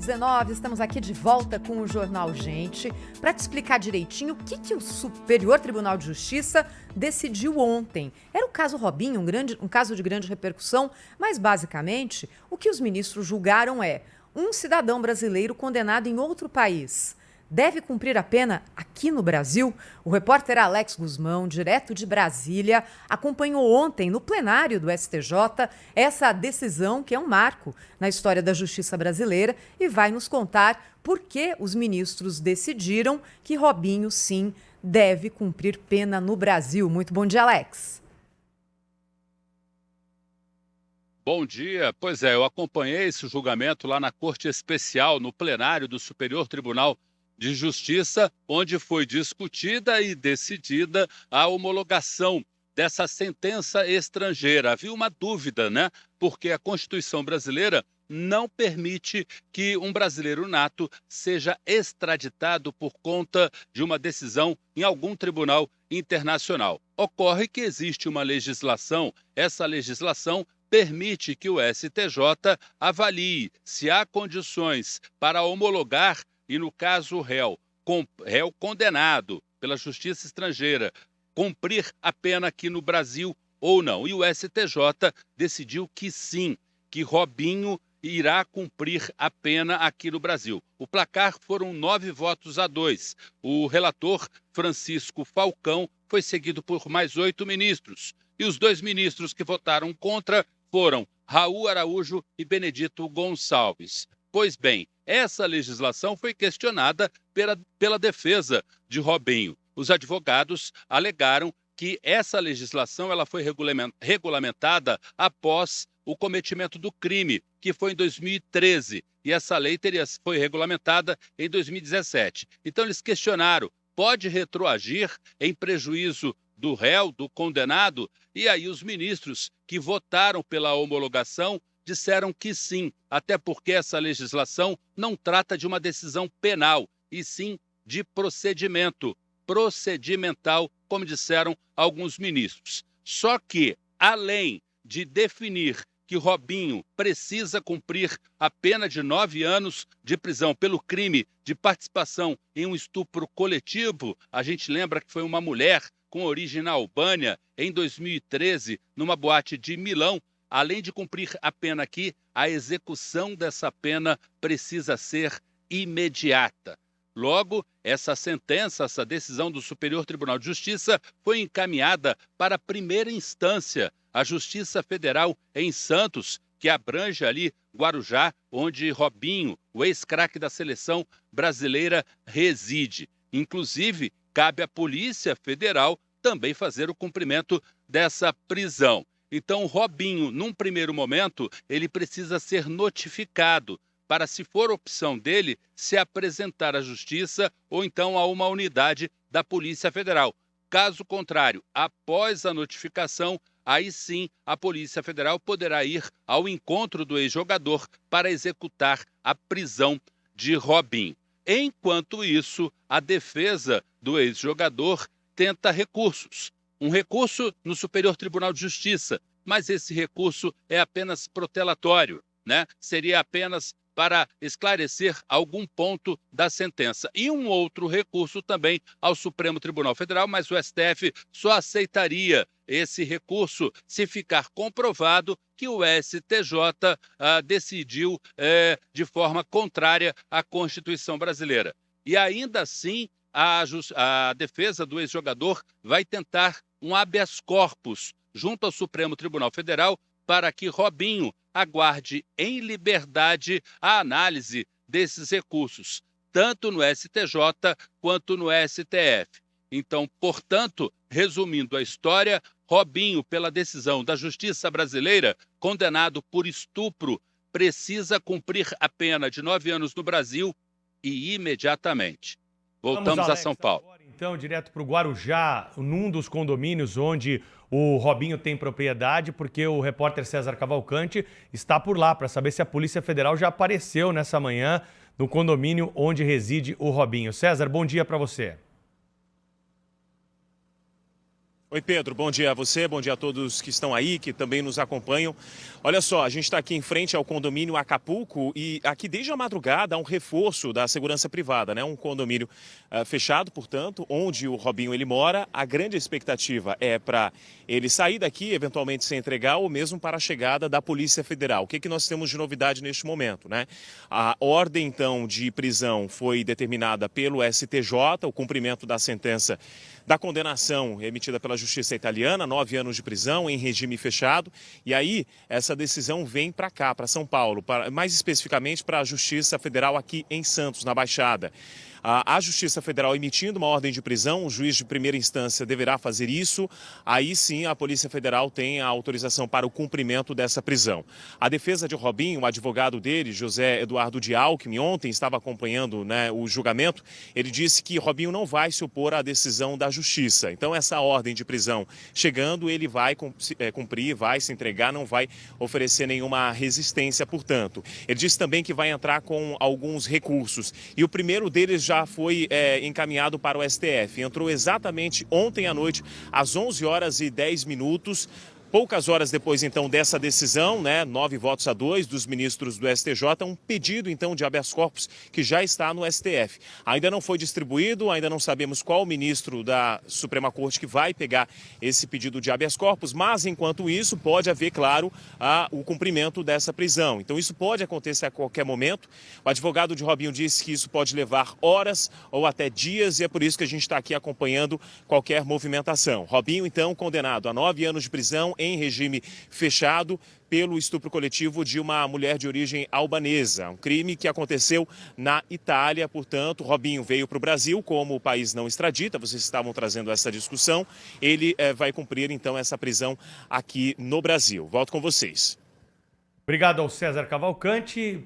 8h19, estamos aqui de volta com o Jornal Gente para te explicar direitinho o que o Superior Tribunal de Justiça decidiu ontem. Era o caso Robinho, um caso de grande repercussão, mas basicamente o que os ministros julgaram é: um cidadão brasileiro condenado em outro país deve cumprir a pena aqui no Brasil? O repórter Alex Guzmão, direto de Brasília, acompanhou ontem no plenário do STJ essa decisão que é um marco na história da justiça brasileira e vai nos contar por que os ministros decidiram que Robinho, sim, deve cumprir pena no Brasil. Muito bom dia, Alex. Bom dia. Pois é, eu acompanhei esse julgamento lá na Corte Especial, no plenário do Superior Tribunal de Justiça, onde foi discutida e decidida a homologação dessa sentença estrangeira. Havia uma dúvida, né? Porque a Constituição brasileira não permite que um brasileiro nato seja extraditado por conta de uma decisão em algum tribunal internacional. Ocorre que existe uma legislação, essa legislação permite que o STJ avalie se há condições para homologar e, no caso, o réu condenado pela justiça estrangeira cumprir a pena aqui no Brasil ou não. E o STJ decidiu que sim, que Robinho irá cumprir a pena aqui no Brasil. O placar foram 9-2. O relator Francisco Falcão foi seguido por mais 8 ministros. E os 2 ministros que votaram contra foram Raul Araújo e Benedito Gonçalves. Pois bem, essa legislação foi questionada pela defesa de Robinho. Os advogados alegaram que essa legislação ela foi regulamentada após o cometimento do crime, que foi em 2013, e essa lei foi regulamentada em 2017. Então eles questionaram: pode retroagir em prejuízo do réu, do condenado? E aí os ministros que votaram pela homologação disseram que sim, até porque essa legislação não trata de uma decisão penal, e sim de procedimento, procedimental, como disseram alguns ministros. Só que, além de definir que Robinho precisa cumprir a pena de 9 anos de prisão pelo crime de participação em um estupro coletivo, a gente lembra que foi uma mulher com origem na Albânia, em 2013, numa boate de Milão. Além de cumprir a pena aqui, a execução dessa pena precisa ser imediata. Logo, essa sentença, essa decisão do Superior Tribunal de Justiça foi encaminhada para a primeira instância, a Justiça Federal em Santos, que abrange ali Guarujá, onde Robinho, o ex-craque da seleção brasileira, reside. Inclusive, cabe à Polícia Federal também fazer o cumprimento dessa prisão. Então, Robinho, num primeiro momento, ele precisa ser notificado para, se for opção dele, se apresentar à Justiça ou então a uma unidade da Polícia Federal. Caso contrário, após a notificação, aí sim a Polícia Federal poderá ir ao encontro do ex-jogador para executar a prisão de Robinho. Enquanto isso, a defesa do ex-jogador tenta recursos. Um recurso no Superior Tribunal de Justiça, mas esse recurso é apenas protelatório, né? Seria apenas para esclarecer algum ponto da sentença. E um outro recurso também ao Supremo Tribunal Federal, mas o STF só aceitaria esse recurso se ficar comprovado que o STJ decidiu de forma contrária à Constituição brasileira. E ainda assim, a defesa do ex-jogador vai tentar um habeas corpus junto ao Supremo Tribunal Federal para que Robinho aguarde em liberdade a análise desses recursos, tanto no STJ quanto no STF. Então, portanto, resumindo a história, Robinho, pela decisão da Justiça brasileira, condenado por estupro, precisa cumprir a pena de 9 anos no Brasil e imediatamente. Voltamos a São Paulo. Agora, então, direto para o Guarujá, num dos condomínios onde o Robinho tem propriedade, porque o repórter César Cavalcante está por lá para saber se a Polícia Federal já apareceu nessa manhã no condomínio onde reside o Robinho. César, bom dia para você. Oi, Pedro, bom dia a você, bom dia a todos que estão aí, que também nos acompanham. Olha só, a gente está aqui em frente ao condomínio Acapulco e aqui desde a madrugada há um reforço da segurança privada, né? Um condomínio fechado, portanto, onde o Robinho ele mora. A grande expectativa é para ele sair daqui, eventualmente se entregar, ou mesmo para a chegada da Polícia Federal. O que nós temos de novidade neste momento, né? A ordem, então, de prisão foi determinada pelo STJ, o cumprimento da sentença da condenação emitida pela Justiça italiana, 9 anos de prisão em regime fechado. E aí, essa decisão vem para cá, para São Paulo, mais especificamente para a Justiça Federal aqui em Santos, na Baixada. A Justiça Federal emitindo uma ordem de prisão, o juiz de primeira instância deverá fazer isso. Aí sim a Polícia Federal tem a autorização para o cumprimento dessa prisão. A defesa de Robinho, o advogado dele, José Eduardo de Alckmin, ontem estava acompanhando, né, o julgamento. Ele disse que Robinho não vai se opor à decisão da Justiça. Então essa ordem de prisão chegando, ele vai cumprir, vai se entregar, não vai oferecer nenhuma resistência, portanto. Ele disse também que vai entrar com alguns recursos. E o primeiro deles já foi encaminhado para o STF. Entrou exatamente ontem à noite, às 11h10. Poucas horas depois, então, dessa decisão, né, 9 votos a 2 dos ministros do STJ, um pedido, então, de habeas corpus que já está no STF. Ainda não foi distribuído, ainda não sabemos qual ministro da Suprema Corte que vai pegar esse pedido de habeas corpus, mas, enquanto isso, pode haver, claro, o cumprimento dessa prisão. Então, isso pode acontecer a qualquer momento. O advogado de Robinho disse que isso pode levar horas ou até dias e é por isso que a gente está aqui acompanhando qualquer movimentação. Robinho, então, condenado a 9 anos de prisão em regime fechado pelo estupro coletivo de uma mulher de origem albanesa. Um crime que aconteceu na Itália, portanto, Robinho veio para o Brasil, como o país não extradita, vocês estavam trazendo essa discussão, ele vai cumprir então essa prisão aqui no Brasil. Volto com vocês. Obrigado ao César Cavalcante.